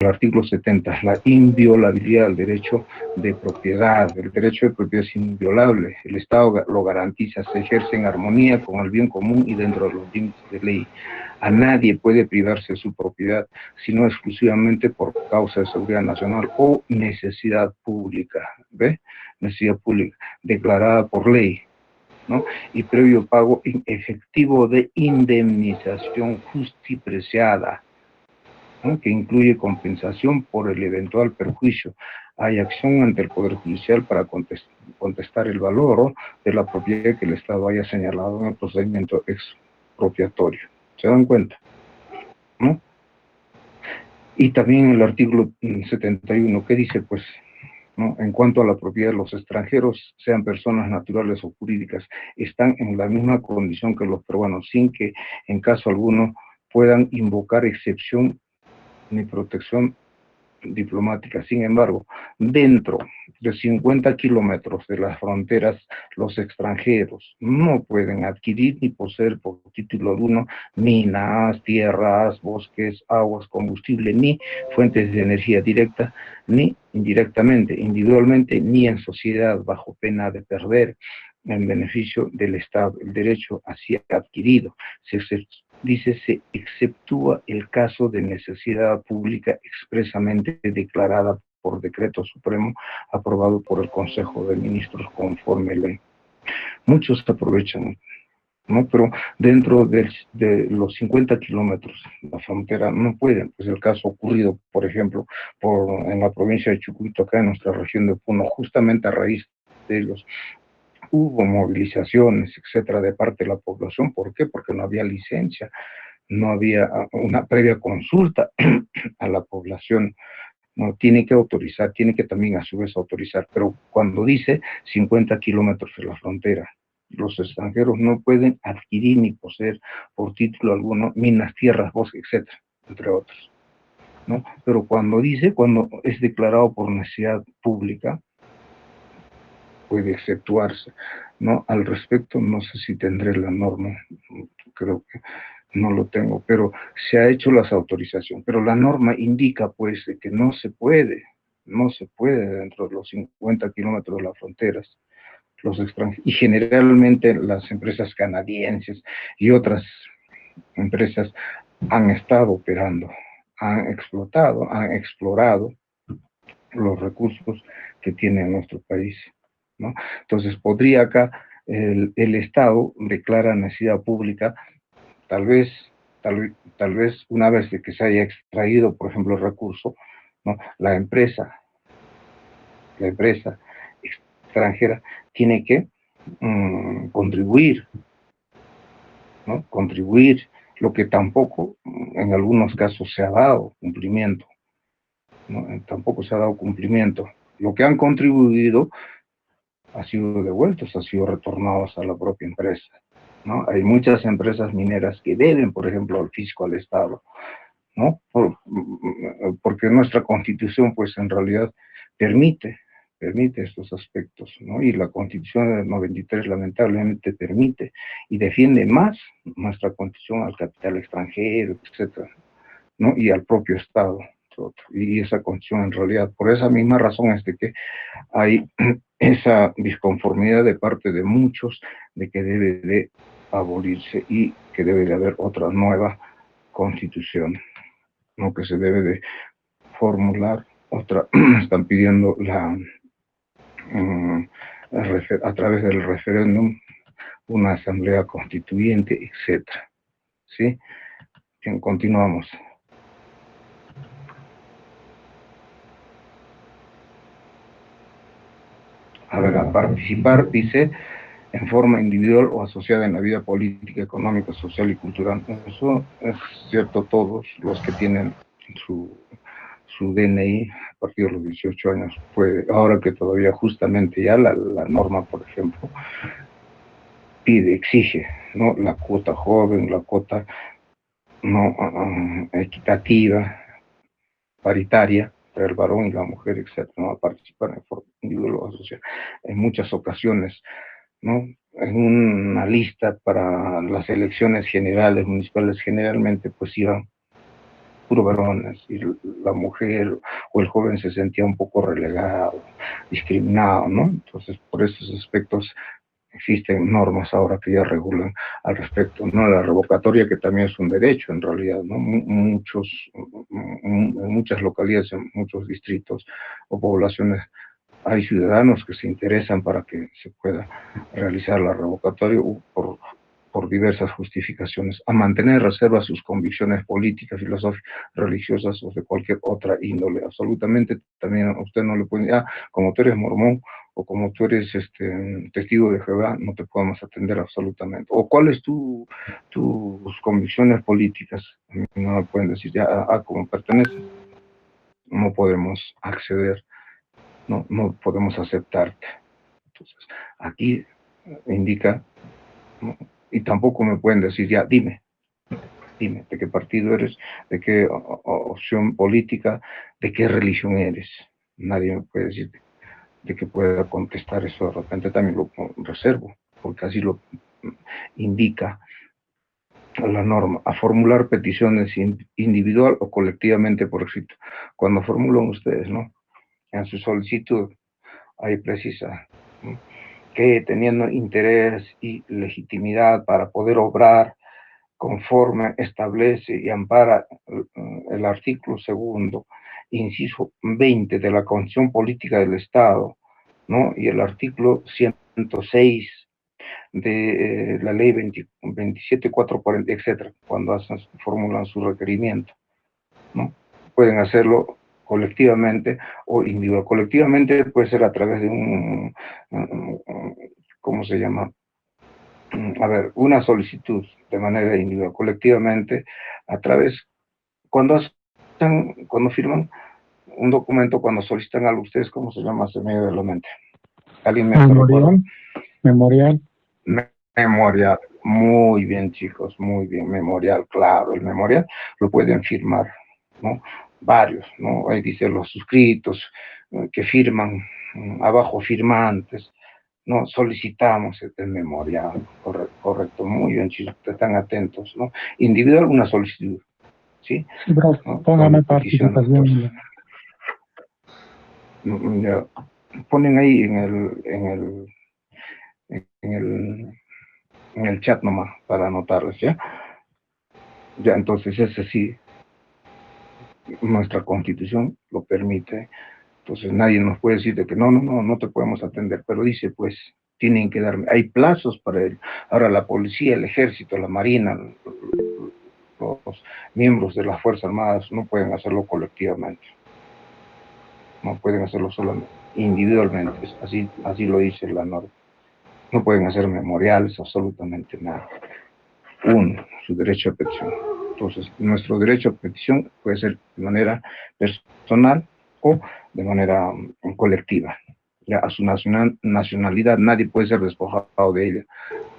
artículo 70, la inviolabilidad del derecho de propiedad. El derecho de propiedad es inviolable. El Estado lo garantiza, se ejerce en armonía con el bien común y dentro de los límites de ley. A nadie puede privarse de su propiedad, sino exclusivamente por causa de seguridad nacional o necesidad pública, ¿ve? Necesidad pública, declarada por ley, ¿no? Y previo pago efectivo de indemnización justipreciada, ¿no? Que incluye compensación por el eventual perjuicio. Hay acción ante el Poder Judicial para contestar el valor, ¿no?, de la propiedad que el Estado haya señalado en el procedimiento expropiatorio. ¿Se dan cuenta? ¿No? Y también el artículo 71, ¿qué dice? Pues, ¿no? En cuanto a la propiedad, los extranjeros, sean personas naturales o jurídicas, están en la misma condición que los peruanos, sin que en caso alguno puedan invocar excepción ni protección diplomática. Sin embargo, dentro de 50 kilómetros de las fronteras, los extranjeros no pueden adquirir ni poseer por título alguno minas, tierras, bosques, aguas, combustible, ni fuentes de energía directa, ni indirectamente, individualmente, ni en sociedad, bajo pena de perder en beneficio del Estado el derecho así adquirido. Dice, se exceptúa el caso de necesidad pública expresamente declarada por decreto supremo aprobado por el Consejo de Ministros conforme ley. Muchos se aprovechan, ¿no? Pero dentro de los 50 kilómetros de la frontera no pueden. Pues el caso ocurrido, por ejemplo, en la provincia de Chucuito, acá en nuestra región de Puno, justamente a raíz de ellos, hubo movilizaciones, etcétera, de parte de la población. ¿Por qué? Porque no había licencia, no había una previa consulta a la población. No tiene que autorizar, tiene que también a su vez autorizar, pero cuando dice 50 kilómetros de la frontera, los extranjeros no pueden adquirir ni poseer por título alguno minas, tierras, bosques, etcétera, entre otros, ¿no? Pero cuando es declarado por necesidad pública, puede exceptuarse, ¿no? Al respecto, no sé si tendré la norma, creo que no lo tengo, pero se ha hecho las autorizaciones, pero la norma indica, pues, que no se puede dentro de los 50 kilómetros de las fronteras, los extranjeros, y generalmente las empresas canadienses y otras empresas han estado operando, han explotado, han explorado los recursos que tiene nuestro país, ¿no? Entonces, podría acá el Estado declara necesidad pública, tal vez una vez de que se haya extraído, por ejemplo, el recurso, ¿no? La empresa extranjera tiene que contribuir, ¿no? Contribuir, lo que tampoco en algunos casos se ha dado cumplimiento, ¿no? Tampoco se ha dado cumplimiento. Lo que han contribuido ha sido devueltos, ha sido retornados a la propia empresa, ¿no? Hay muchas empresas mineras que deben, por ejemplo, al fisco, al Estado, ¿no? Porque nuestra Constitución, pues, en realidad permite estos aspectos, ¿no? Y la Constitución del 93 lamentablemente permite y defiende más nuestra Constitución al capital extranjero, etcétera, ¿no? Y al propio Estado. Y esa Constitución, en realidad, por esa misma razón es de que hay esa disconformidad de parte de muchos de que debe de abolirse y que debe de haber otra nueva Constitución, ¿no? Que se debe de formular otra, están pidiendo a través del referéndum una asamblea constituyente, etcétera, ¿sí? Bien, continuamos. A ver, a participar, dice, en forma individual o asociada en la vida política, económica, social y cultural. Eso es cierto, todos los que tienen su DNI a partir de los 18 años puede, ahora que todavía justamente ya la norma, por ejemplo, exige, ¿no? La cuota joven, la cuota no equitativa, paritaria, entre el varón y la mujer, etcétera, ¿no? A participar en forma individual o social. En muchas ocasiones, ¿no? En una lista para las elecciones generales, municipales, generalmente pues iban puro varones, y la mujer o el joven se sentía un poco relegado, discriminado, ¿no? Entonces, por estos aspectos existen normas ahora que ya regulan al respecto, ¿no? La revocatoria, que también es un derecho en realidad, ¿no? En muchas localidades, en muchos distritos o poblaciones, hay ciudadanos que se interesan para que se pueda realizar la revocatoria por diversas justificaciones, a mantener reservas sus convicciones políticas, filosóficas, religiosas o de cualquier otra índole. Absolutamente, también a usted no le puede decir, como tú eres mormón o como tú eres testigo de Jehová, no te podemos atender absolutamente. O cuáles tus convicciones políticas, no me pueden decir, ya, como perteneces, no podemos acceder, no podemos aceptarte. Entonces, aquí indica, ¿no? Y tampoco me pueden decir, ya, dime, de qué partido eres, de qué opción política, de qué religión eres. Nadie me puede decir de que pueda contestar eso. De repente también lo reservo, porque así lo indica la norma, a formular peticiones individual o colectivamente por escrito. Cuando formulan ustedes, ¿no? En su solicitud, ahí precisa, ¿no?, que teniendo interés y legitimidad para poder obrar conforme establece y ampara el artículo segundo, inciso 20 de la Constitución Política del Estado, ¿no? Y el artículo 106 de la ley 27440, etcétera, cuando formulan su requerimiento, ¿no? Pueden hacerlo colectivamente o individual. Colectivamente puede ser a través de ¿cómo se llama? A ver, una solicitud de manera individual, colectivamente, a través, cuando firman un documento, cuando solicitan algo, ustedes, ¿cómo se llama ese medio de la mente? ¿Alguien me recuerda? Memorial. Memorial. Muy bien, chicos, muy bien. Memorial, claro, el memorial lo pueden firmar, ¿no? Varios, ¿no? Ahí dice los suscritos que firman, abajo firmantes, ¿no? Solicitamos el memorial, correcto, muy bien, chicos, están atentos, ¿no? Individual, una solicitud, ¿sí? Sí, bro, ¿no? póngame Petición, entonces, participación. ya, ponen ahí en el chat nomás para anotarles, ¿ya? Ya, entonces ese sí, nuestra Constitución lo permite. Entonces nadie nos puede decir de que no te podemos atender, pero dice, pues, tienen que darme, hay plazos para ello. Ahora la policía, el ejército, la marina, los miembros de las Fuerzas Armadas no pueden hacerlo colectivamente, no pueden hacerlo solamente, individualmente, así lo dice la norma. No pueden hacer memoriales, absolutamente nada. Uno, su derecho a petición. Entonces, nuestro derecho a petición puede ser de manera personal o de manera colectiva. Ya a su nacionalidad nadie puede ser despojado de ella.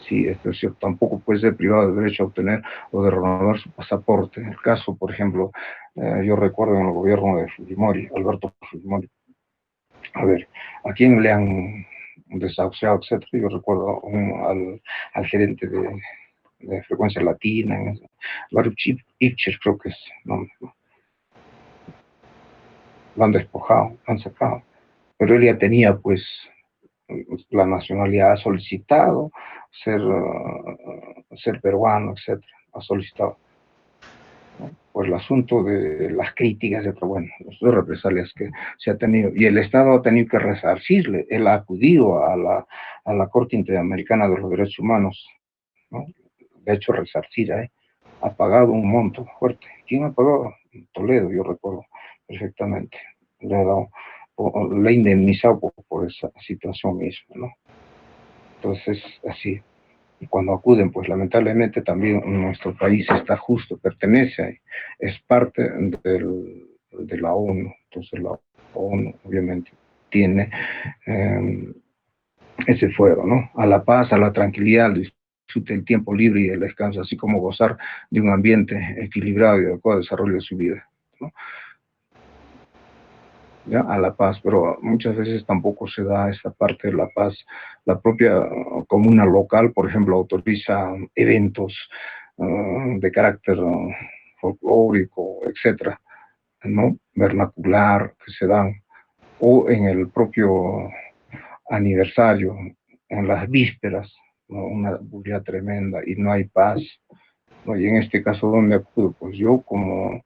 Sí, esto es cierto. Tampoco puede ser privado del derecho a obtener o de renovar su pasaporte. En el caso, por ejemplo, yo recuerdo en el gobierno de Fujimori, Alberto Fujimori, a ver, ¿a quién le han desahuciado, etcétera? Yo recuerdo al gerente de Frecuencia Latina, Baruch Ipcher, creo que es, no, lo han despojado, lo han sacado, pero él ya tenía, pues, la nacionalidad, ha solicitado ser peruano, etcétera, ha solicitado, ¿no? Por el asunto de las críticas, bueno, las represalias que se ha tenido, y el Estado ha tenido que resarcirle. Él ha acudido a la Corte Interamericana de los Derechos Humanos, ¿no? De hecho, resarcir, ha pagado un monto fuerte. ¿Quién ha pagado? Toledo, yo recuerdo perfectamente. Le ha indemnizado por esa situación misma, ¿no? Entonces, así. Y cuando acuden, pues lamentablemente también nuestro país está justo, pertenece, es parte de la ONU. Entonces la ONU obviamente tiene ese fuero, ¿no? A la paz, a la tranquilidad, al disfrute del tiempo libre y el descanso, así como gozar de un ambiente equilibrado y adecuado desarrollo de su vida, ¿no? ¿Ya? A la paz, pero muchas veces tampoco se da esta parte de la paz. La propia comuna local, por ejemplo, autoriza eventos de carácter folclórico, etcétera, ¿no? Vernacular que se dan, o en el propio aniversario, en las vísperas, ¿no? Una bulla tremenda y no hay paz, ¿no? Y en este caso, ¿dónde acudo? Pues yo como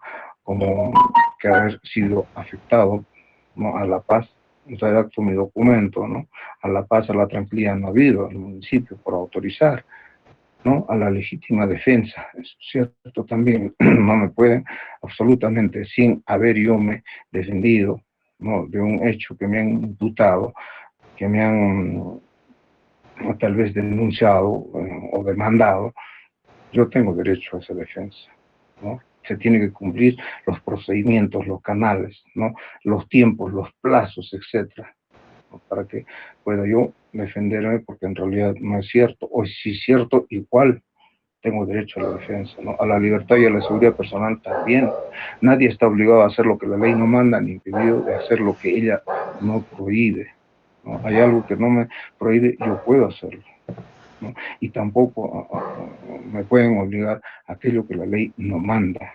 que haber sido afectado, ¿no? A la paz, redacto mi documento, ¿no? A la paz, a la tranquilidad no ha habido al municipio por autorizar, ¿no? A la legítima defensa, es cierto también, no me pueden absolutamente, sin haber yo me defendido, ¿no? De un hecho que me han imputado, que me han tal vez denunciado o demandado, yo tengo derecho a esa defensa, ¿no? Se tiene que cumplir los procedimientos, los canales, ¿no? Los tiempos, los plazos, etcétera, ¿no? Para que pueda yo defenderme, porque en realidad no es cierto, o si es cierto, igual tengo derecho a la defensa, ¿no? A la libertad y a la seguridad personal también. Nadie está obligado a hacer lo que la ley no manda, ni impedido de hacer lo que ella no prohíbe, ¿no? Hay algo que no me prohíbe, yo puedo hacerlo, ¿no? Y tampoco me pueden obligar a aquello que la ley no manda,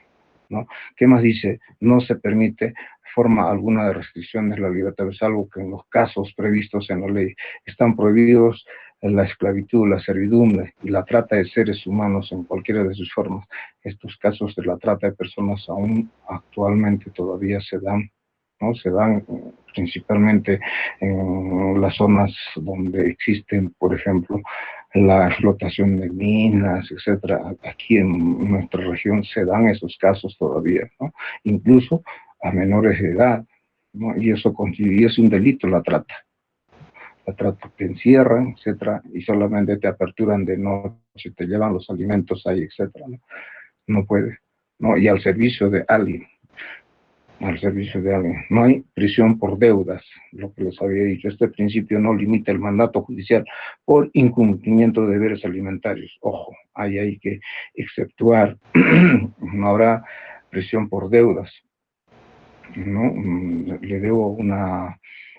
¿no? ¿Qué más dice? No se permite forma alguna de restricción de la libertad, es algo que en los casos previstos en la ley están prohibidos la esclavitud, la servidumbre y la trata de seres humanos en cualquiera de sus formas. Estos casos de la trata de personas aún actualmente todavía se dan, ¿no? Se dan principalmente en las zonas donde existen, por ejemplo, la explotación de minas, etcétera. Aquí en nuestra región se dan esos casos todavía, ¿no? Incluso a menores de edad, ¿no? Y eso constituye, es un delito la trata. La trata te encierran, etcétera, y solamente te aperturan de noche, te llevan los alimentos ahí, etcétera, ¿no? No puede, ¿no? Y al servicio de alguien, al servicio de alguien. No hay prisión por deudas, lo que les había dicho. Este principio no limita el mandato judicial por incumplimiento de deberes alimentarios. Ojo, hay que exceptuar. No habrá prisión por deudas, ¿no? Le debo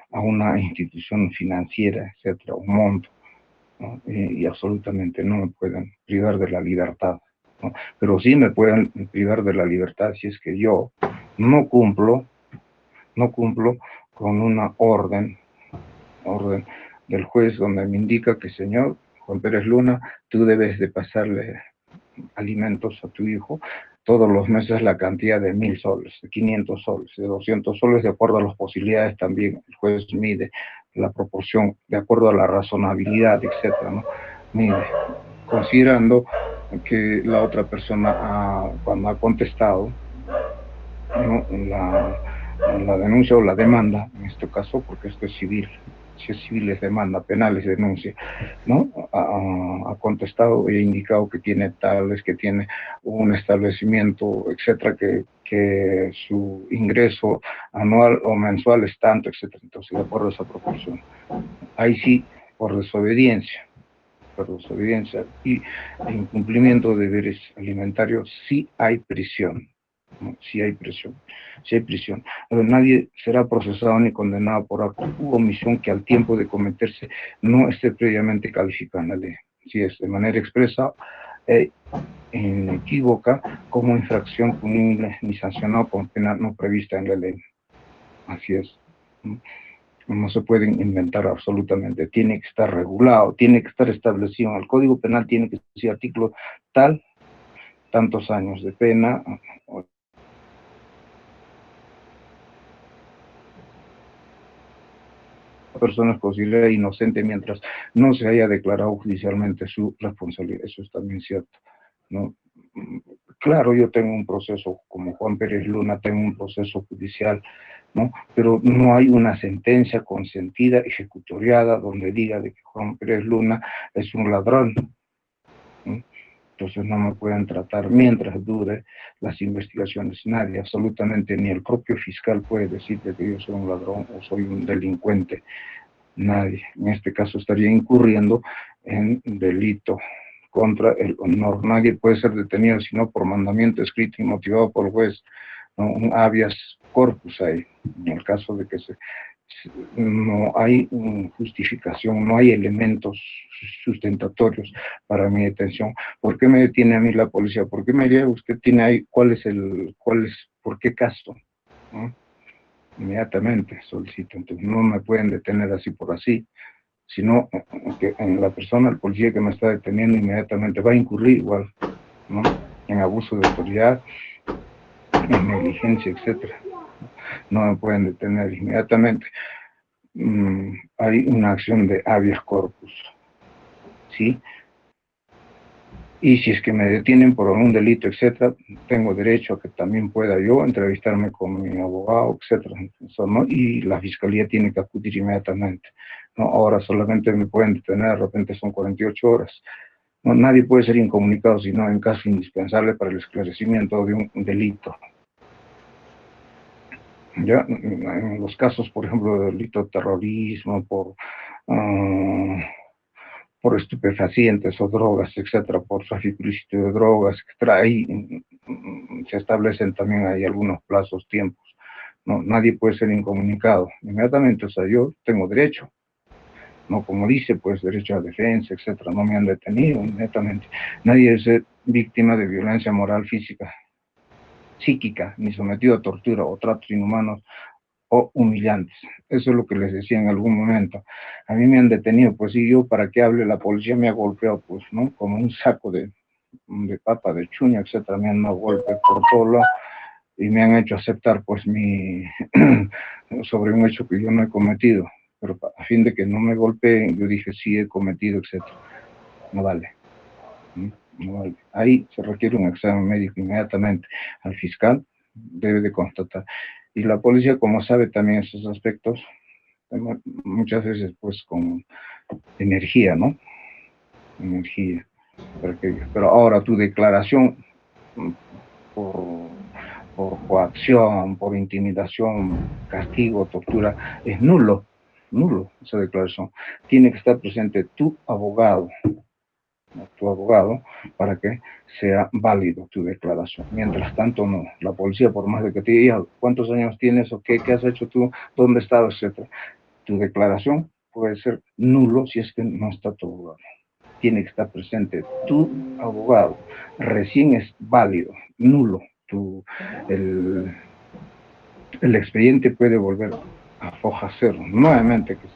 a una institución financiera, etcétera, un monto, ¿no? Y absolutamente no me pueden privar de la libertad, ¿no? Pero sí me pueden privar de la libertad si es que yo no cumplo con una orden del juez donde me indica que, señor Juan Pérez Luna, tú debes de pasarle alimentos a tu hijo todos los meses la cantidad de 1.000 soles, de 500 soles, de 200 soles, de acuerdo a las posibilidades también. El juez mide la proporción de acuerdo a la razonabilidad, etcétera, ¿no? Mide, considerando que la otra persona cuando ha contestado, ¿no? La denuncia o la demanda, en este caso, porque esto es civil, si es civil es demanda, penal es denuncia, ¿no? Ha contestado e indicado que tiene tales, que tiene un establecimiento, etcétera, que su ingreso anual o mensual es tanto, etcétera. Entonces, de acuerdo a esa proporción. Ahí sí, por desobediencia y incumplimiento de deberes alimentarios, sí hay prisión. ¿No? Sí hay prisión, sí hay prisión. Pero nadie será procesado ni condenado por acto u omisión que al tiempo de cometerse no esté previamente calificada en la ley. Si es de manera expresa e inequívoca como infracción punible ni sancionado con pena no prevista en la ley. Así es. No se pueden inventar absolutamente, tiene que estar regulado, tiene que estar establecido en el Código Penal, tiene que ser artículo tal, tantos años de pena, persona es considerada inocente mientras no se haya declarado judicialmente su responsabilidad. Eso es también cierto, ¿no? Claro, yo tengo un proceso, como Juan Pérez Luna, tengo un proceso judicial, ¿no? Pero no hay una sentencia consentida, ejecutoriada, donde diga de que Juan Pérez Luna es un ladrón, ¿no? Entonces no me pueden tratar mientras dure las investigaciones. Nadie, absolutamente ni el propio fiscal puede decirte que yo soy un ladrón o soy un delincuente. Nadie. En este caso estaría incurriendo en delito contra el honor. Nadie puede ser detenido sino por mandamiento escrito y motivado por el juez, ¿no? Un habeas corpus ahí, en el caso de que se no hay justificación, no hay elementos sustentatorios para mi detención. ¿Por qué me detiene a mí la policía? ¿Por qué me lleva? ¿Usted tiene ahí por qué caso? ¿No? Inmediatamente solicito. Entonces no me pueden detener así por así, sino que en la persona, el policía que me está deteniendo inmediatamente va a incurrir igual, ¿no? En abuso de autoridad, en negligencia, etcétera. No me pueden detener inmediatamente. Hay una acción de habeas corpus, ¿sí? Y si es que me detienen por algún delito, etcétera, tengo derecho a que también pueda yo entrevistarme con mi abogado, etcétera, ¿no? Y la fiscalía tiene que acudir inmediatamente, ¿no? Ahora solamente me pueden detener, de repente son 48 horas. No, nadie puede ser incomunicado sino en caso indispensable para el esclarecimiento de un delito. Ya, en los casos, por ejemplo, de delito de terrorismo, por estupefacientes o drogas, etcétera, por tráfico ilícito de drogas, etcétera, ahí se establecen también ahí algunos plazos, tiempos. No, nadie puede ser incomunicado inmediatamente, o sea, yo tengo derecho, no como dice, pues derecho a defensa, etcétera, no me han detenido inmediatamente. Nadie es víctima de violencia moral, física, psíquica, ni sometido a tortura o tratos inhumanos o humillantes. Eso es lo que les decía en algún momento. A mí me han detenido, pues sí, yo para que hable, la policía me ha golpeado, pues, ¿no? Como un saco de papa, de chuña, etcétera, me han dado golpes por todo lado y me han hecho aceptar, pues, sobre un hecho que yo no he cometido. Pero a fin de que no me golpeen, yo dije, sí he cometido, etcétera. No vale. No vale. Ahí se requiere un examen médico inmediatamente. Al fiscal debe de constatar. Y la policía, como sabe también esos aspectos, muchas veces pues con energía, ¿no? Energía. Pero ahora tu declaración por, por coacción, por intimidación, castigo, tortura, es nulo esa declaración. Tiene que estar presente tu abogado para que sea válido tu declaración. Mientras tanto, no. La policía, por más de que te diga cuántos años tienes o qué has hecho tú, dónde estás, etcétera, tu declaración puede ser nulo si es que no está tu abogado. Tiene que estar presente tu abogado. Recién es válido, nulo. El expediente puede volver a foja cero, nuevamente que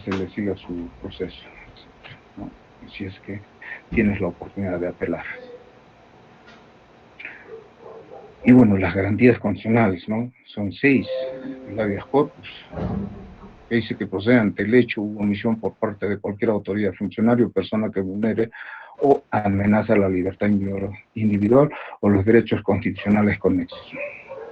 se le siga su proceso, etcétera, ¿no? Si es que tienes la oportunidad de apelar. Y bueno, las garantías constitucionales, ¿no? Son 6. El habeas corpus, que dice que procede ante el hecho u omisión por parte de cualquier autoridad, funcionario o persona que vulnere o amenaza la libertad individual o los derechos constitucionales conexos,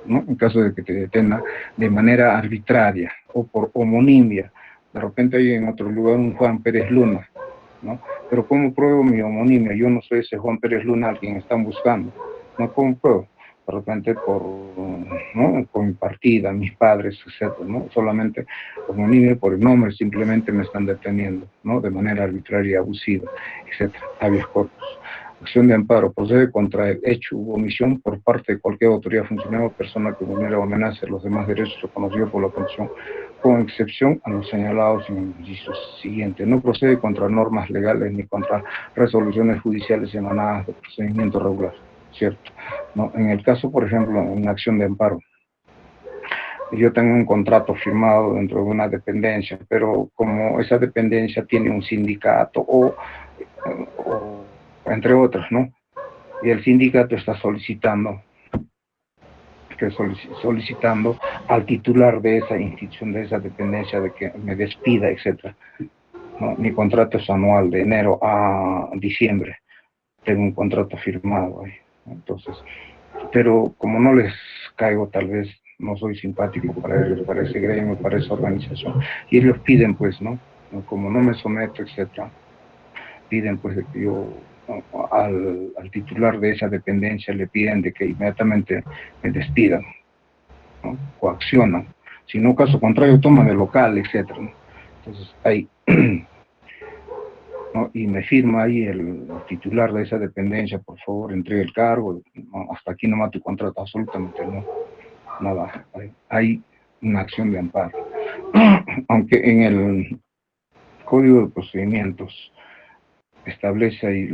¿no? En caso de que te detenga de manera arbitraria o por homonimia. De repente hay en otro lugar un Juan Pérez Luna, ¿no? Pero ¿cómo pruebo mi homonimia? Yo no soy ese Juan Pérez Luna al quien están buscando. ¿No? ¿Cómo pruebo? De repente ¿no? Por mi partida, mis padres, etcétera, ¿no? Solamente homonimia por el nombre, simplemente me están deteniendo, ¿no? De manera arbitraria y abusiva, etcétera. Habeas corpus. Acción de amparo procede contra el hecho u omisión por parte de cualquier autoridad, funcionario o persona que vulnere o amenace los demás derechos reconocidos por la Constitución, con excepción a los señalados en el inciso siguiente. No procede contra normas legales ni contra resoluciones judiciales emanadas de procedimiento regular, ¿cierto? ¿No? En el caso, por ejemplo, en una acción de amparo, yo tengo un contrato firmado dentro de una dependencia, pero como esa dependencia tiene un sindicato o entre otros, ¿no? Y el sindicato está solicitando al titular de esa institución, de esa dependencia, de que me despida, etcétera, ¿no? Mi contrato es anual, de enero a diciembre. Tengo un contrato firmado ahí, ¿no? Entonces, pero como no les caigo, tal vez no soy simpático para ellos, para ese gremio, para esa organización, y ellos piden, pues, ¿no? Como no me someto, etcétera, piden, pues, de que yo al titular de esa dependencia le piden de que inmediatamente me despidan, ¿no? Coaccionan, si no, caso contrario, toma de local, etcétera, ¿no? Entonces, ahí, ¿no? Y me firma ahí el titular de esa dependencia, por favor, entregue el cargo, ¿no? Hasta aquí nomás tu contrato, absolutamente no, nada, hay una acción de amparo. aunque en el Código de Procedimientos establece ahí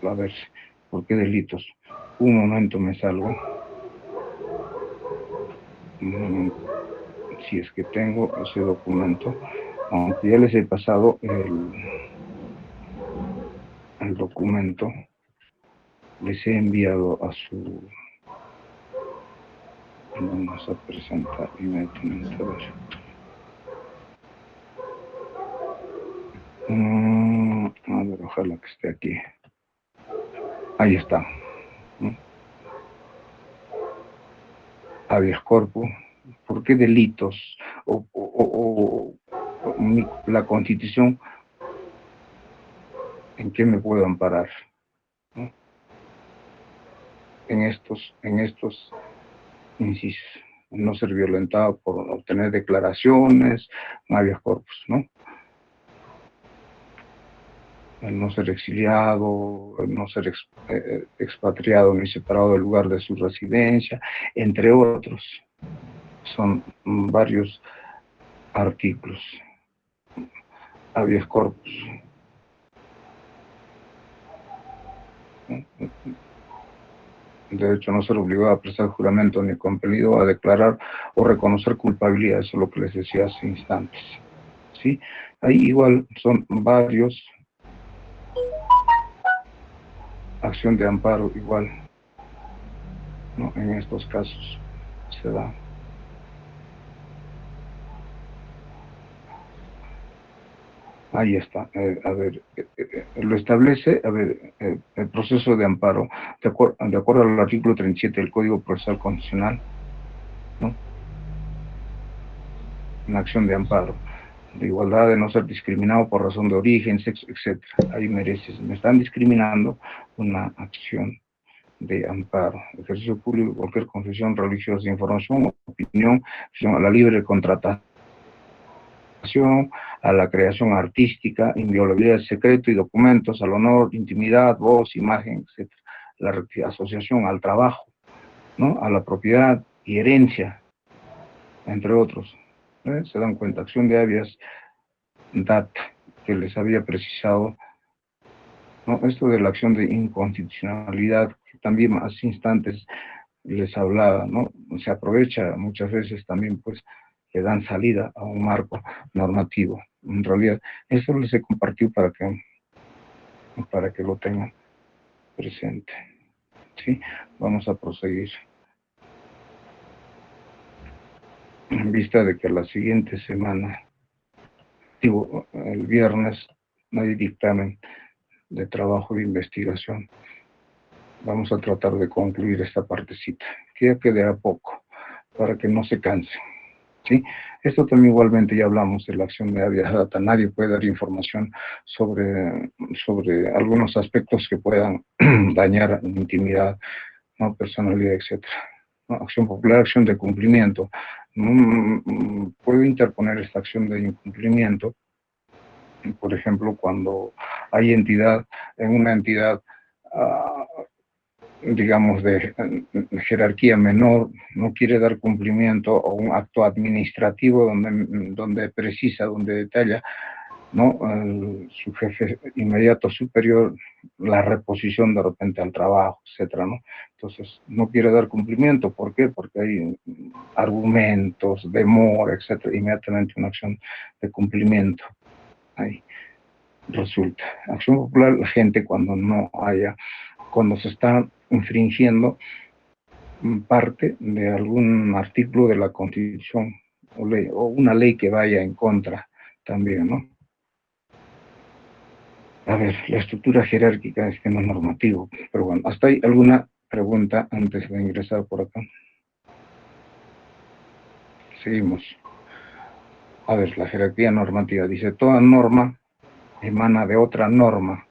a ver, ¿por qué delitos? Un momento, me salgo. Si es que tengo ese documento, aunque ya les he pasado el documento, les he enviado a su... Vamos a presentar inmediatamente, a ver. A ver, ojalá que esté aquí. Ahí está. Habeas corpus. ¿Por qué delitos? La Constitución, ¿en qué me puedo amparar? ¿No? En estos incisos. No ser violentado por obtener declaraciones, habeas corpus, ¿no? El no ser exiliado, el no ser expatriado ni separado del lugar de su residencia, entre otros. Son varios artículos. Habeas corpus. De hecho, no ser obligado a prestar juramento ni compelido a declarar o reconocer culpabilidad. Eso es lo que les decía hace instantes. ¿Sí? Ahí igual son varios. Acción de amparo igual, ¿no? En estos casos se da. Ahí está. A ver, lo establece, a ver, el proceso de amparo, de acuerdo al artículo 37 del Código Procesal Constitucional, ¿no? Una acción de amparo, de igualdad, de no ser discriminado por razón de origen, sexo, etc. Ahí mereces, me están discriminando, una acción de amparo. Ejercicio público, cualquier confesión religiosa, información, opinión, a la libre contratación, a la creación artística, inviolabilidad de secreto y documentos, al honor, intimidad, voz, imagen, etc. La asociación al trabajo, ¿no? A la propiedad y herencia, entre otros. Se dan cuenta, acción de habeas data, que les había precisado, ¿no? Esto de la acción de inconstitucionalidad, que también hace instantes les hablaba, ¿no? Se aprovecha muchas veces también, pues, que dan salida a un marco normativo. En realidad, eso les he compartido para que lo tengan presente. ¿Sí? Vamos a proseguir. En vista de que la siguiente semana, digo, el viernes, no hay dictamen de trabajo de investigación. Vamos a tratar de concluir esta partecita, que ya quedará poco, para que no se cansen. ¿Sí? Esto también igualmente ya hablamos de la acción de habeas data. Nadie puede dar información sobre algunos aspectos que puedan dañar la intimidad, ¿no? Personalidad, etc. ¿No? Acción popular, acción de cumplimiento. Puedo interponer esta acción de incumplimiento, por ejemplo, cuando hay en una entidad digamos, de jerarquía menor, no quiere dar cumplimiento a un acto administrativo donde precisa, donde detalla, ¿no? Su jefe inmediato superior, la reposición de repente al trabajo, etcétera, ¿no? Entonces, no quiere dar cumplimiento. ¿Por qué? Porque hay argumentos, demora, etcétera, inmediatamente una acción de cumplimiento. Ahí resulta. Acción popular, la gente cuando se está infringiendo parte de algún artículo de la Constitución o una ley que vaya en contra también, ¿no? A ver, la estructura jerárquica del sistema normativo, pero bueno, ¿hasta ahí alguna pregunta antes de ingresar por acá? Seguimos. A ver, la jerarquía normativa dice, toda norma emana de otra norma.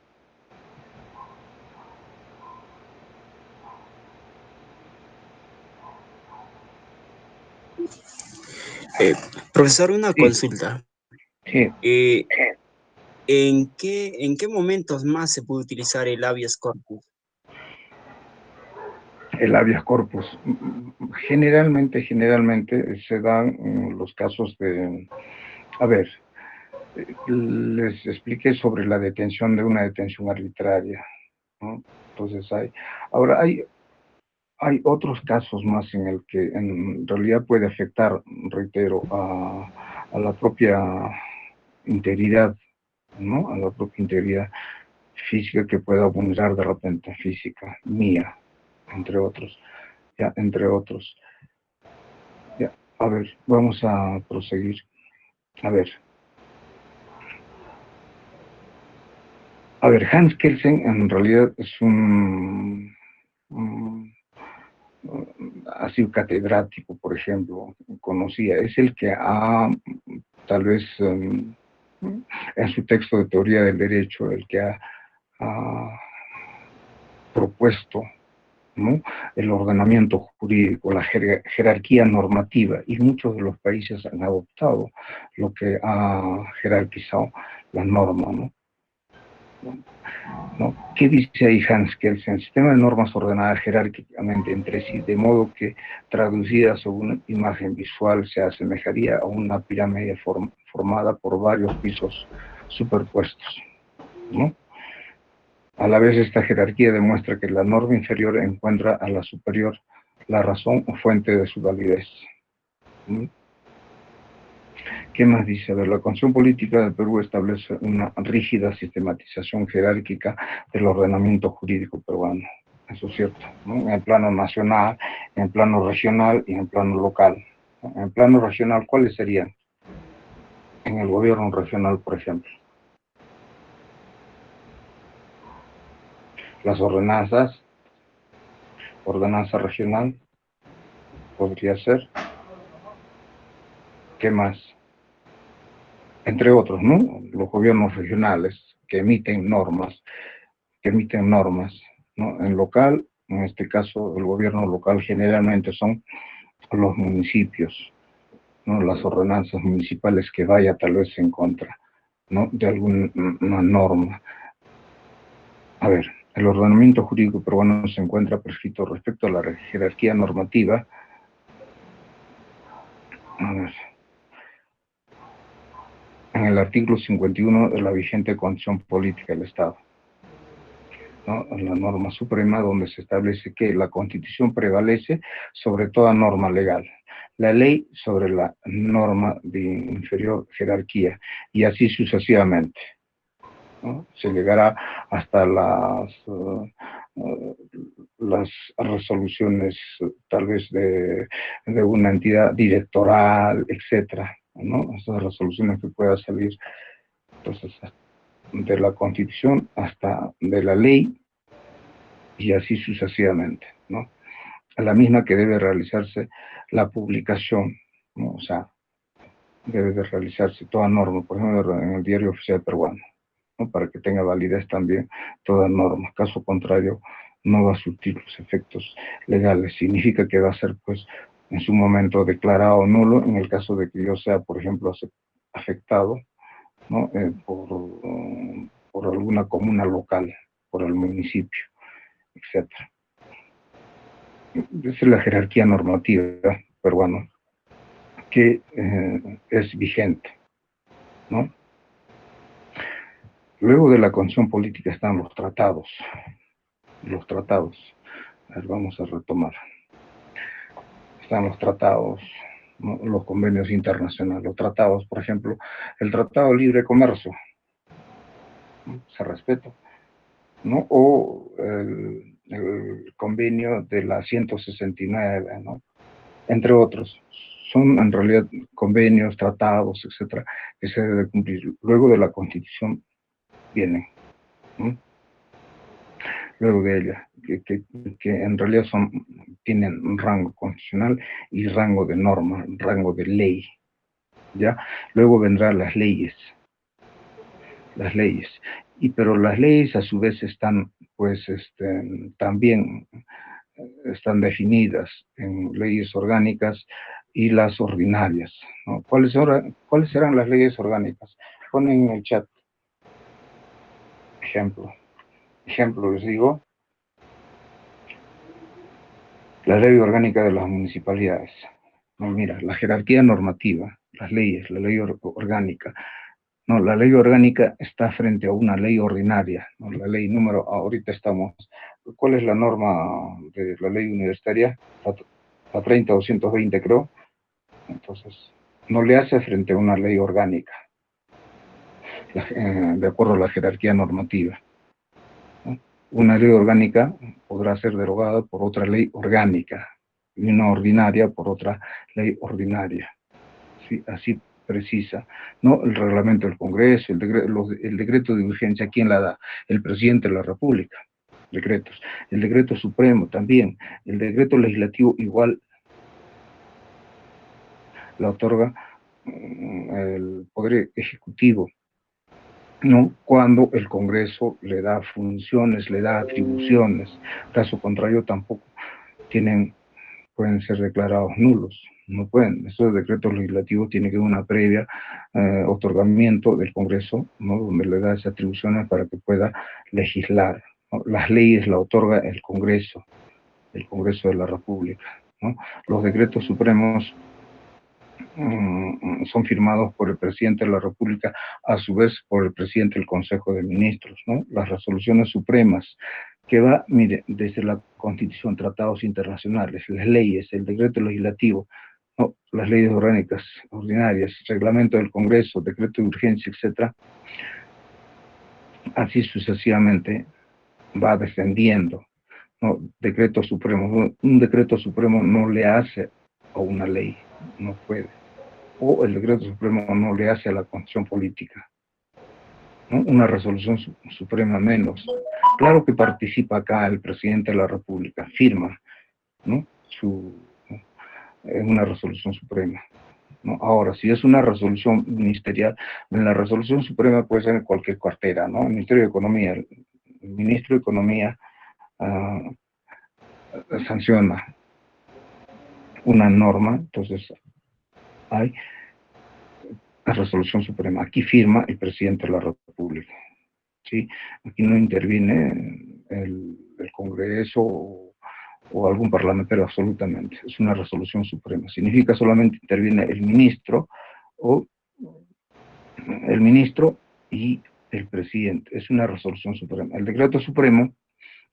Profesor, una Sí, consulta. sí. ¿En qué momentos más se puede utilizar el habeas corpus? el habeas corpus. Generalmente se dan los casos de, a ver, les expliqué sobre la detención de una detención arbitraria, ¿no? Entonces hay otros casos más en el que en realidad puede afectar, reitero, a la propia integridad, ¿no? A la propia integridad física que pueda vulnerar de repente física mía, entre otros, ya, entre otros. Ya, a ver, vamos a proseguir. A ver, Hans Kelsen en realidad es ha sido catedrático, por ejemplo, conocía, es el que ha, tal vez, en su texto de teoría del derecho, el que ha propuesto, ¿no?, el ordenamiento jurídico, la jerarquía normativa, y muchos de los países han adoptado lo que ha jerarquizado la norma, ¿no? ¿No? ¿Qué dice ahí Hans Kelsen? Sistema de normas ordenadas jerárquicamente entre sí, de modo que traducida sobre una imagen visual se asemejaría a una pirámide formada por varios pisos superpuestos, ¿no? A la vez, esta jerarquía demuestra que la norma inferior encuentra a la superior la razón o fuente de su validez. ¿Mm? ¿Qué más dice? A ver, la Constitución Política del Perú establece una rígida sistematización jerárquica del ordenamiento jurídico peruano. Eso es cierto, ¿no? En el plano nacional, en el plano regional y en el plano local. En el plano regional, ¿cuáles serían? En el gobierno regional, por ejemplo. Las ordenanzas, ordenanza regional, podría ser. ¿Qué más? Entre otros, ¿no? Los gobiernos regionales que emiten normas, ¿no? En local, en este caso, el gobierno local generalmente son los municipios, ¿no? Las ordenanzas municipales que vaya tal vez en contra, ¿no?, de alguna norma. A ver, el ordenamiento jurídico peruano se encuentra prescrito respecto a la jerarquía normativa. A ver, en el artículo 51 de la vigente Constitución Política del Estado, ¿no?, la norma suprema, donde se establece que la Constitución prevalece sobre toda norma legal, la ley sobre la norma de inferior jerarquía, y así sucesivamente, ¿no? Se llegará hasta las resoluciones, tal vez de una entidad directoral, etcétera, ¿no? Esas resoluciones que puedan salir, entonces, de la Constitución hasta de la ley, y así sucesivamente, ¿no? A la misma que debe realizarse la publicación, ¿no? O sea, debe de realizarse toda norma, por ejemplo, en el Diario Oficial Peruano, ¿no?, para que tenga validez también toda norma. Caso contrario, no va a surtir los efectos legales. Significa que va a ser, pues, en su momento declarado nulo en el caso de que yo sea, por ejemplo, afectado, ¿no?, por alguna comuna local, por el municipio, etcétera. Esa es la jerarquía normativa peruana que es vigente, ¿no? Luego de la Constitución Política están los tratados. Los tratados, a ver, vamos a retomar. Están los tratados, ¿no?, los convenios internacionales. Los tratados, por ejemplo, el Tratado de Libre Comercio, ¿no?, se respeta, ¿no? O el convenio de la 169, ¿no?, entre otros. Son en realidad convenios, tratados, etcétera, que se debe cumplir. Luego de la Constitución vienen, ¿no?, luego de ella, que en realidad tienen rango constitucional y rango de norma, rango de ley, ¿ya? Luego vendrán las leyes, pero las leyes a su vez están, pues, también están definidas en leyes orgánicas y las ordinarias, ¿no? ¿Cuáles serán las leyes orgánicas? Ponen en el chat ejemplo, les digo. La ley orgánica de las municipalidades. No, mira, la jerarquía normativa, las leyes, la ley orgánica. No, la ley orgánica está frente a una ley ordinaria, ¿no? La ley número, ahorita estamos, ¿cuál es la norma de la ley universitaria? La 30.220, creo. Entonces, no le hace frente a una ley orgánica, de acuerdo a la jerarquía normativa, ¿no? Una ley orgánica podrá ser derogada por otra ley orgánica, y una ordinaria por otra ley ordinaria. ¿Sí? Así precisa, ¿no? El reglamento del Congreso, el decreto de urgencia, ¿quién la da? El presidente de la República, decretos. El decreto supremo también, el decreto legislativo igual la otorga el Poder Ejecutivo, ¿no? Cuando el Congreso le da funciones, le da atribuciones, caso contrario tampoco pueden ser declarados nulos. No pueden. Estos decretos legislativos tienen que haber una previa otorgamiento del Congreso, ¿no? Donde le da esas atribuciones para que pueda legislar, ¿no? Las leyes la otorga el Congreso de la República, ¿no? Los decretos supremos son firmados por el presidente de la República, a su vez por el presidente del Consejo de Ministros, ¿no? Las resoluciones supremas, que va, mire, desde la Constitución, tratados internacionales, las leyes, el decreto legislativo, ¿no? Las leyes orgánicas, ordinarias, reglamento del Congreso, decreto de urgencia, etcétera, así sucesivamente va descendiendo, ¿no? Decreto supremo, un decreto supremo no le hace a una ley, no puede. O el decreto supremo no le hace a la Constitución política, ¿no? Una resolución suprema menos. Claro que participa acá el presidente de la República, firma, ¿no? Una resolución suprema, ¿no? Ahora, si es una resolución ministerial, en la resolución suprema puede ser en cualquier cartera, ¿no? El Ministerio de Economía, el ministro de Economía sanciona una norma, entonces hay la resolución suprema. Aquí firma el presidente de la República, ¿sí? Aquí no interviene el Congreso o algún parlamentario absolutamente. Es una resolución suprema. Significa solamente interviene el ministro y el presidente. Es una resolución suprema. El decreto supremo,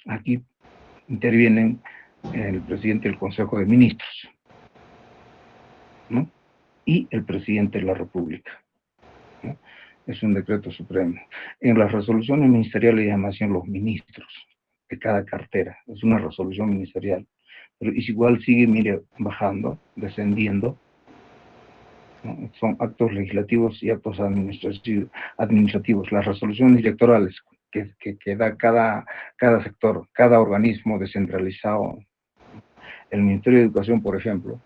aquí intervienen el presidente del Consejo de Ministros, ¿no? Y el presidente de la República, ¿no? Es un decreto supremo. En las resoluciones ministeriales llaman los ministros de cada cartera. Es una resolución ministerial. Pero igual sigue, mire, bajando, descendiendo, ¿no? Son actos legislativos y actos administrativos. Las resoluciones electorales que da cada sector, cada organismo descentralizado. El Ministerio de Educación, por ejemplo,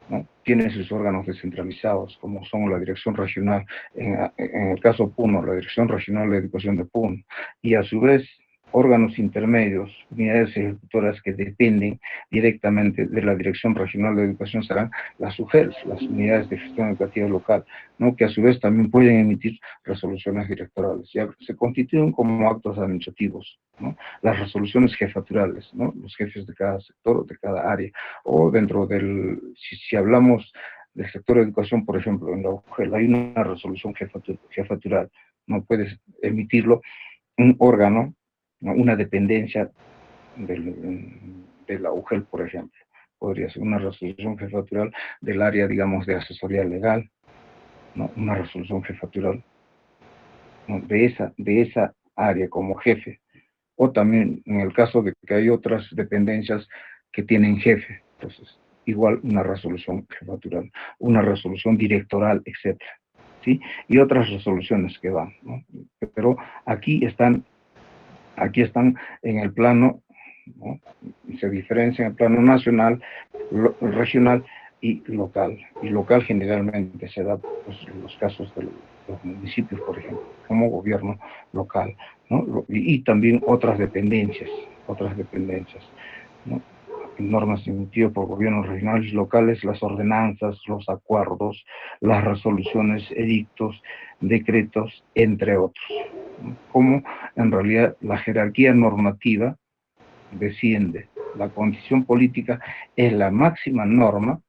¿no? Tiene sus órganos descentralizados, como son la Dirección Regional, en el caso PUNO, la Dirección Regional de Educación de PUNO, y a su vez órganos intermedios, unidades ejecutoras que dependen directamente de la Dirección Regional de Educación serán las UGELs, las Unidades de Gestión Educativa Local, ¿no? Que a su vez también pueden emitir resoluciones directorales, ya se constituyen como actos administrativos, ¿no? Las resoluciones jefaturales, ¿no? Los jefes de cada sector, de cada área, o dentro del, si hablamos del sector de educación, por ejemplo, en la UGEL hay una resolución jefatural, no puedes emitirlo un órgano, ¿no? Una dependencia de la UGEL, por ejemplo. Podría ser una resolución jefatural del área, digamos, de asesoría legal, ¿no? Una resolución jefatural, ¿no? de esa área como jefe. O también en el caso de que hay otras dependencias que tienen jefe, entonces igual una resolución jefatural, una resolución directoral, etcétera, ¿sí? Y otras resoluciones que van, ¿no? Pero aquí están en el plano, ¿no? Se diferencia en el plano nacional, regional y local. Y local generalmente se da, pues, en los casos de los municipios, por ejemplo, como gobierno local, ¿no? Y también otras dependencias, ¿no? Normas emitidas por gobiernos regionales y locales, las ordenanzas, los acuerdos, las resoluciones, edictos, decretos, entre otros, ¿no? Como en realidad la jerarquía normativa desciende La condición política es la máxima norma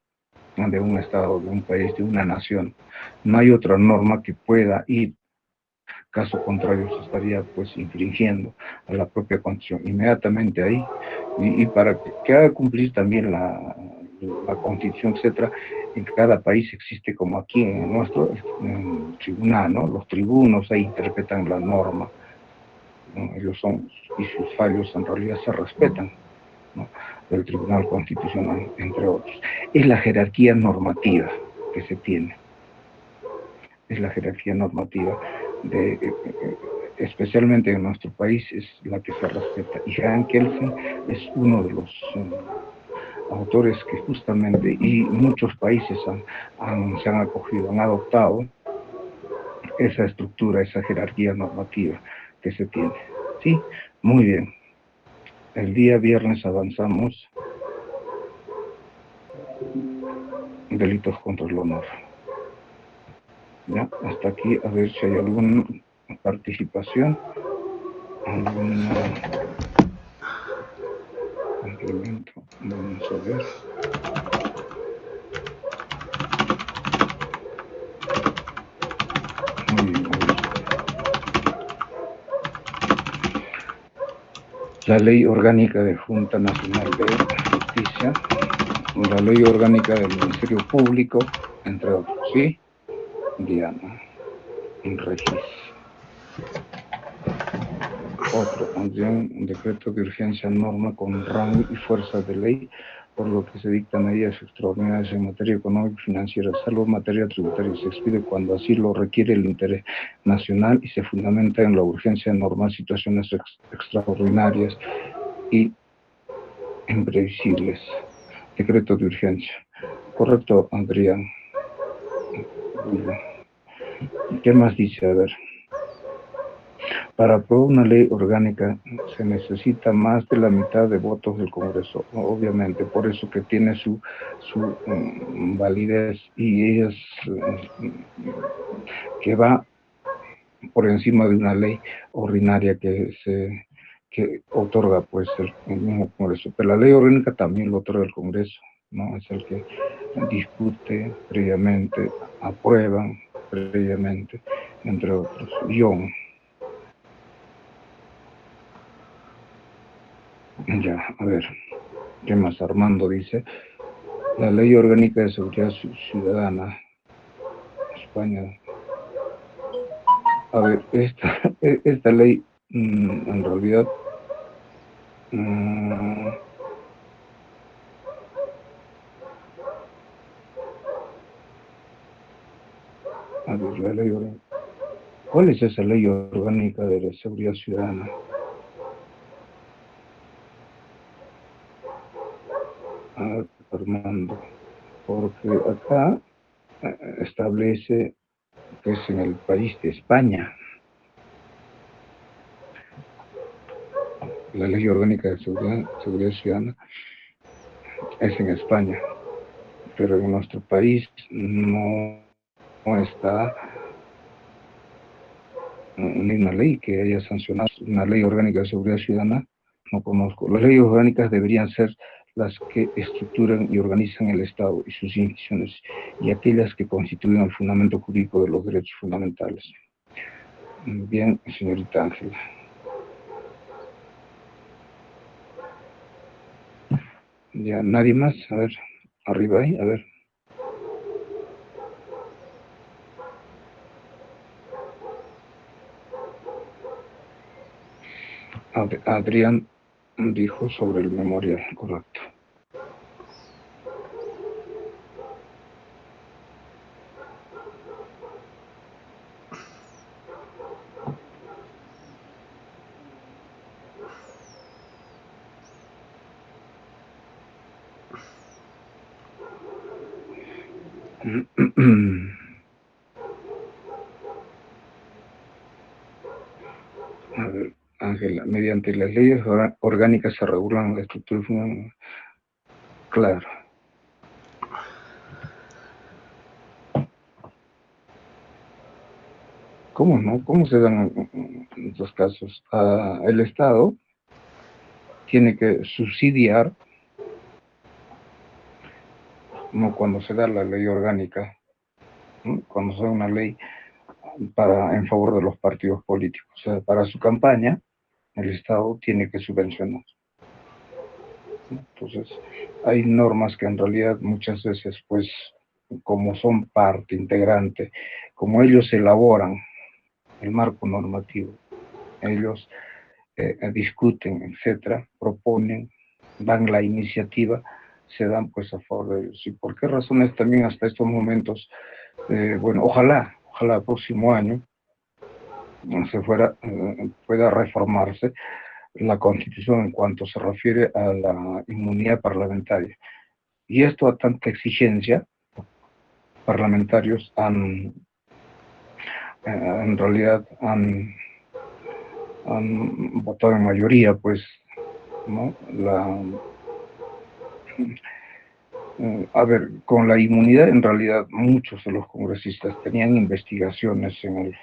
de un Estado, de un país, de una nación. No hay otra norma que pueda ir, caso contrario se estaría pues infringiendo a la propia Constitución inmediatamente ahí, y para que haga cumplir también la Constitución, etcétera. En cada país existe, como aquí en el nuestro, el tribunal, ¿no? Los tribunos ahí interpretan la norma, ¿no? Ellos son, y sus fallos en realidad se respetan, ¿no? Del Tribunal Constitucional, entre otros. Es la jerarquía normativa que se tiene. Es la jerarquía normativa especialmente en nuestro país, es la que se respeta. Y Hans Kelsen es uno de los autores que justamente, y muchos países se han acogido, han adoptado esa estructura, esa jerarquía normativa que se tiene. Sí, muy bien. El día viernes avanzamos delitos contra el honor. Ya, hasta aquí, a ver si hay alguna participación, algún complemento. Vamos a ver. Muy bien, a ver. La Ley Orgánica de Junta Nacional de Justicia, la Ley Orgánica del Ministerio Público, entre otros, ¿sí? Diana, Regis. Otro, un decreto de urgencia norma con rango y fuerza de ley, por lo que se dictan medidas extraordinarias en materia económica y financiera, salvo en materia tributaria. Se expide cuando así lo requiere el interés nacional y se fundamenta en la urgencia normal, situaciones extraordinarias y imprevisibles. Decreto de urgencia. Correcto, Adrián. ¿Qué más dice? A ver. Para aprobar una ley orgánica se necesita más de la mitad de votos del Congreso, obviamente, por eso que tiene su validez, y es que va por encima de una ley ordinaria que otorga pues el mismo Congreso. Pero la ley orgánica también lo otorga el Congreso, ¿no? Es el que discute previamente, aprueban previamente, entre otros. Ya, a ver, ¿qué más? Armando dice, la Ley Orgánica de Seguridad Ciudadana, España. A ver, esta ley, en realidad, a ver, la ley orgánica. ¿Cuál es esa Ley Orgánica de la Seguridad Ciudadana? Armando, porque acá establece que es en el país de España. La Ley Orgánica de Seguridad Ciudadana es en España, pero en nuestro país no está ni una ley que haya sancionado una Ley Orgánica de Seguridad Ciudadana. No conozco. Las leyes orgánicas deberían ser las que estructuran y organizan el Estado y sus instituciones, y aquellas que constituyen el fundamento jurídico de los derechos fundamentales. Bien, señorita Ángela. Ya, nadie más. A ver, arriba ahí, a ver. Adrián dijo sobre el memorial, correcto. A ver, Ángela, mediante las leyes orgánicas se regulan la estructura fundamental. Claro. ¿Cómo no? ¿Cómo se dan estos casos? El Estado tiene que subsidiar, no cuando se da la ley orgánica, ¿no? Cuando se da una ley en favor de los partidos políticos. O sea, para su campaña, el Estado tiene que subvencionar. Entonces, hay normas que en realidad muchas veces, pues, como son parte integrante, como ellos elaboran el marco normativo, ellos discuten, etcétera, proponen, dan la iniciativa, se dan pues a favor de ellos. ¿Y por qué razones también hasta estos momentos? Bueno, ojalá el próximo año pueda reformarse la Constitución en cuanto se refiere a la inmunidad parlamentaria. Y esto a tanta exigencia, parlamentarios en realidad han votado en mayoría, pues, ¿no? A ver, con la inmunidad en realidad muchos de los congresistas tenían investigaciones en el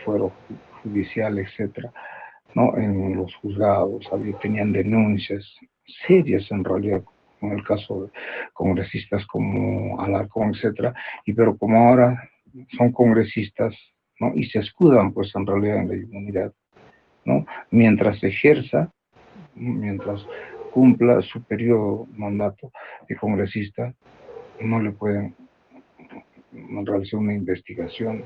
fuero judicial, etcétera, ¿no? En los juzgados, tenían denuncias serias en realidad, en el caso de congresistas como Alarcón, etcétera, pero como ahora son congresistas, ¿no? Y se escudan pues en realidad en la inmunidad, ¿no? Mientras ejerza, mientras cumpla su periodo mandato de congresista, no le pueden realizar una investigación.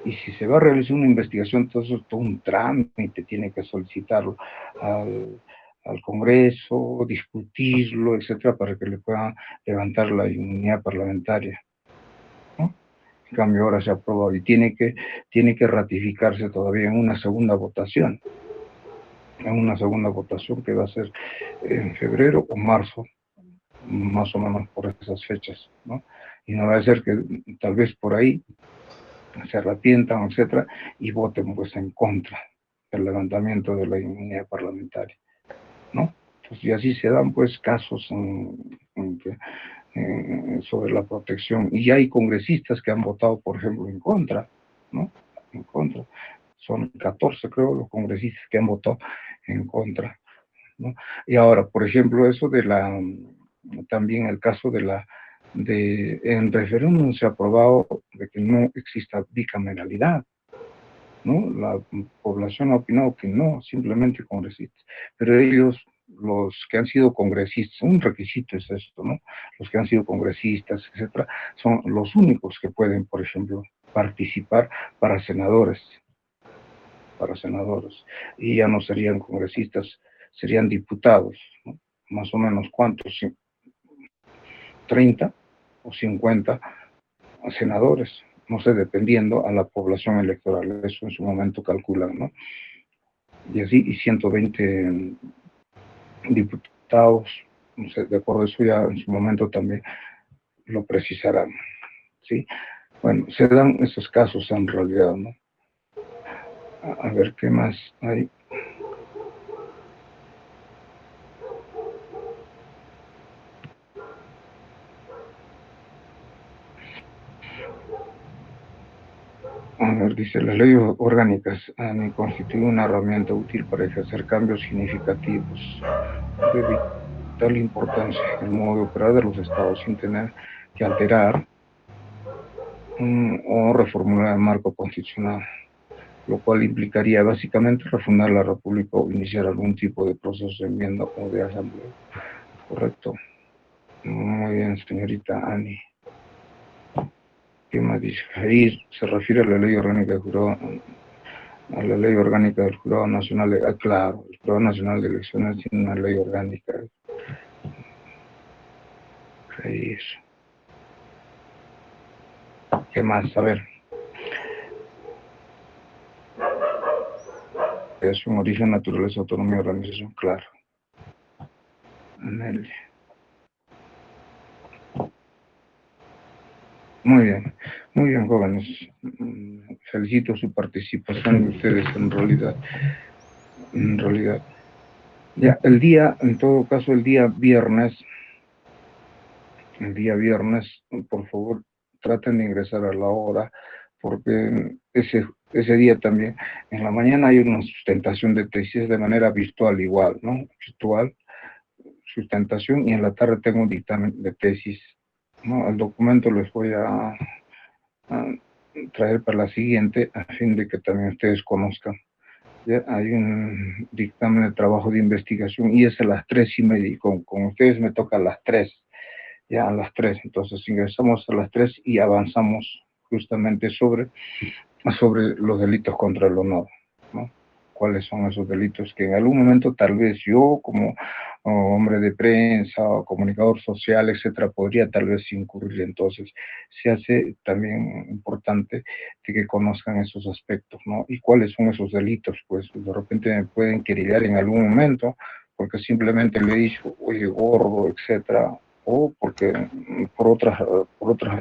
Y si se va a realizar una investigación, entonces todo un trámite, tiene que solicitarlo al Congreso, discutirlo, etcétera, para que le puedan levantar la inmunidad parlamentaria, ¿no? En cambio ahora se ha aprobado y tiene que ratificarse todavía en una segunda votación. Que va a ser en febrero o marzo, más o menos por esas fechas, ¿no? Y no va a ser que tal vez por ahí se arrepientan, etcétera, y voten pues en contra del levantamiento de la inmunidad parlamentaria, ¿no? Pues, y así se dan pues casos sobre la protección, y hay congresistas que han votado, por ejemplo, en contra, ¿no? En contra. Son 14, creo, los congresistas que han votado en contra, ¿no? Y ahora, por ejemplo, eso también el caso en referéndum se ha aprobado de que no exista bicameralidad, ¿no? La población ha opinado que no, simplemente congresistas, pero ellos, los que han sido congresistas, un requisito es esto, ¿no? Los que han sido congresistas, etcétera, son los únicos que pueden, por ejemplo, participar para senadores, y ya no serían congresistas, serían diputados, ¿no? Más o menos, ¿cuántos? 30 o 50 senadores, no sé, dependiendo a la población electoral, eso en su momento calculan, ¿no? Y así, y 120 diputados, no sé, de acuerdo a eso ya en su momento también lo precisarán, ¿sí? Bueno, se dan esos casos en realidad, ¿no? A ver, ¿qué más hay? A ver, dice, las leyes orgánicas han constituido una herramienta útil para ejercer cambios significativos de vital importancia en el modo de operar de los estados sin tener que alterar o reformular el marco constitucional, lo cual implicaría básicamente refundar la república o iniciar algún tipo de proceso de enmienda o de asamblea. Correcto. Muy bien, señorita Ani. ¿Qué más dice? Ahí se refiere a la ley orgánica del jurado, a la ley orgánica del Jurado Nacional claro, el Jurado Nacional de Elecciones tiene una ley orgánica. ¿Qué más? A ver. Es un origen, naturaleza, autonomía, organización, claro. Muy bien, jóvenes. Felicito su participación de ustedes en realidad. Ya, en todo caso, el día viernes, por favor, traten de ingresar a la hora, porque ese día también. En la mañana hay una sustentación de tesis de manera virtual igual, ¿no? Virtual, sustentación, y en la tarde tengo un dictamen de tesis, ¿no? El documento les voy a traer para la siguiente, a fin de que también ustedes conozcan. Ya hay un dictamen de trabajo de investigación y es a las 3:30, y con ustedes me toca a las 3, ya a las 3. Entonces ingresamos a las 3 y avanzamos justamente sobre los delitos contra el honor, ¿no? ¿Cuáles son esos delitos que en algún momento tal vez yo como hombre de prensa o comunicador social, etcétera, podría tal vez incurrir? Entonces se hace también importante de que conozcan esos aspectos, ¿no? ¿Y cuáles son esos delitos? Pues de repente me pueden querellar en algún momento porque simplemente le he dicho, oye, gordo, etcétera, o porque por otras